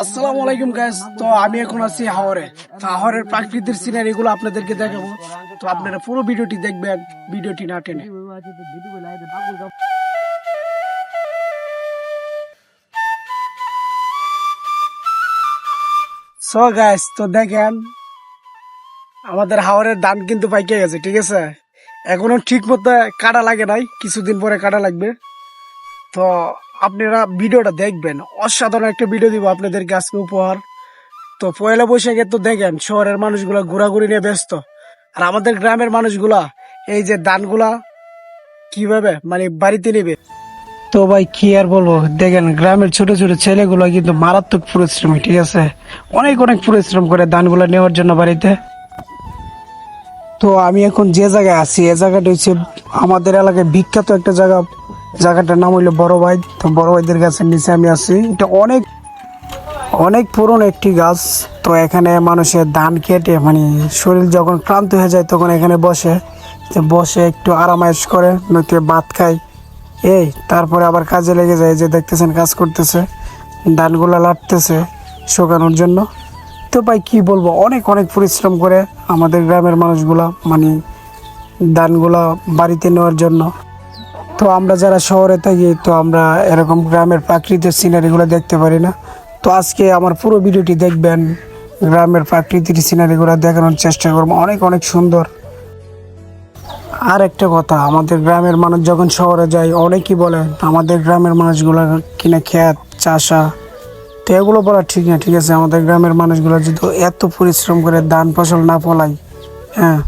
আসসালামু আলাইকুম গাইস। তো আমি এখন আছি হাওরে। তো হাওরের প্রাকৃতিক সিনারি গুলো আপনাদেরকে দেখাবো। তো আপনারা পুরো ভিডিওটি দেখবেন, ভিডিওটি না টেনে। সো গাইস, তো দেখেন আমাদের হাওরের ধান কিন্তু পাইকে গেছে, ঠিক আছে। এখনো ঠিক মতো কাটা লাগে নাই, কিছুদিন পরে কাটা লাগবে। তো আপনারা ভিডিওটা দেখবেন, অসাধারণ একটা ভিডিও দিব আপনাদেরকে আজকে উপহার। তো পয়লা বৈশাখে তো দেখেন শহরের মানুষগুলা ঘোরাঘুরি নিয়ে ব্যস্ত, আর আমাদের গ্রামের মানুষগুলা এই যে ধানগুলা কিভাবে বাড়িতে নেবে। তো ভাই কি আর বলবো, দেখেন গ্রামের ছোট ছোট ছেলেগুলো কিন্তু মারাত্মক পরিশ্রমী, ঠিক আছে। অনেক অনেক পরিশ্রম করে ধানগুলা নেওয়ার জন্য বাড়িতে। তো আমি এখন যে জায়গায় আছি, এই জায়গাটা হচ্ছে আমাদের এলাকায় বিখ্যাত একটা জায়গা। জায়গাটার নাম হইলো বড় ভাই। তো বড় ভাইদের গাছের নিচে আমি আছি। এটা অনেক অনেক পুরনো একটি গাছ। তো এখানে মানুষের ধান কেটে শরীর যখন ক্লান্ত হয়ে যায় তখন এখানে বসে, তো বসে একটু আরামায়েশ করে, নয়তো ভাত খায়। এই তারপরে আবার কাজে লেগে যায়, যে দেখতেছেন কাজ করতেছে, ধানগুলা লাটতেছে শুকানোর জন্য। তো ভাই কি বলবো, অনেক অনেক পরিশ্রম করে আমাদের গ্রামের মানুষগুলা ধানগুলা বাড়িতে নেওয়ার জন্য। তো আমরা যারা শহরে থাকি, তো আমরা এরকম গ্রামের প্রাকৃতিক সিনারিগুলো দেখতে পারি না। তো আজকে আমার পুরো ভিডিওটি দেখবেন, গ্রামের প্রাকৃতিক সিনারিগুলো দেখানোর চেষ্টা করবো, অনেক অনেক সুন্দর। আর একটা কথা, আমাদের গ্রামের মানুষ যখন শহরে যায় অনেকেই বলে আমাদের গ্রামের মানুষগুলো কিনা খেত চাষা। তো এগুলো বলা ঠিক না, ঠিক আছে। আমাদের গ্রামের মানুষগুলো যদি এত পরিশ্রম করে ধান ফসল না ফলায়, হ্যাঁ,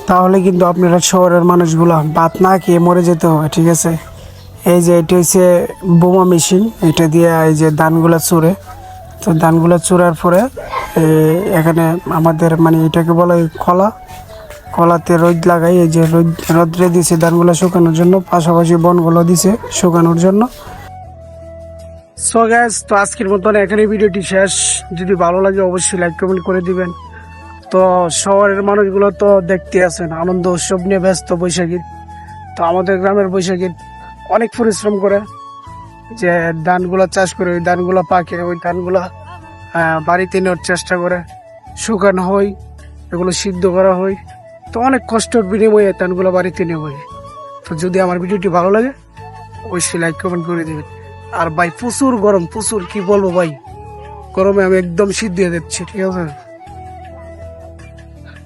তাহলে কিন্তু আপনারা শহরের মানুষগুলা ভাত না খেয়ে মরে যেতে হবে, ঠিক আছে। এই যে এটা হচ্ছে বোমা মেশিন, এটা দিয়ে এই যে ধানগুলা চুরে। তো ধানগুলা চুরার পরে এখানে আমাদের এটাকে বলা হয় কলা। কলাতে রোদ লাগাই, এই যে রোদ্রে দিছে ধানগুলা শুকানোর জন্য, পাশাপাশি বনগুলো দিছে শুকানোর জন্য। সো গাইস, তো আজকের মতন এখানে ভিডিওটি শেষ। যদি ভালো লাগে অবশ্যই লাইক কমেন্ট করে দিবেন। তো শহরের মানুষগুলো তো দেখতে আছেন আনন্দ উৎসব নিয়ে ব্যস্ত বৈশাখীর। তো আমাদের গ্রামের বৈশাখীর অনেক পরিশ্রম করে, যে ধানগুলা চাষ করে, ওই ধানগুলা পাকে, ওই ধানগুলা বাড়িতে নেওয়ার চেষ্টা করে, শুকানো হয়, এগুলো সিদ্ধ করা হয়। তো অনেক কষ্টের বিনিময়ে ধানগুলো বাড়িতে নেওয়া হয়। তো যদি আমার ভিডিওটি ভালো লাগে অবশ্যই লাইক কমেন্ট করে দেবেন। আর ভাই প্রচুর গরম, প্রচুর, কি বলবো ভাই, গরমে আমি একদম সিদ্ধ হয়ে যাচ্ছি, ঠিক আছে।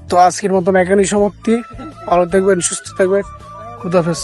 তো আজকের মতন এখানেই সমাপ্তি। ভালো থাকবেন, সুস্থ থাকবেন, খুদাহাফেজ।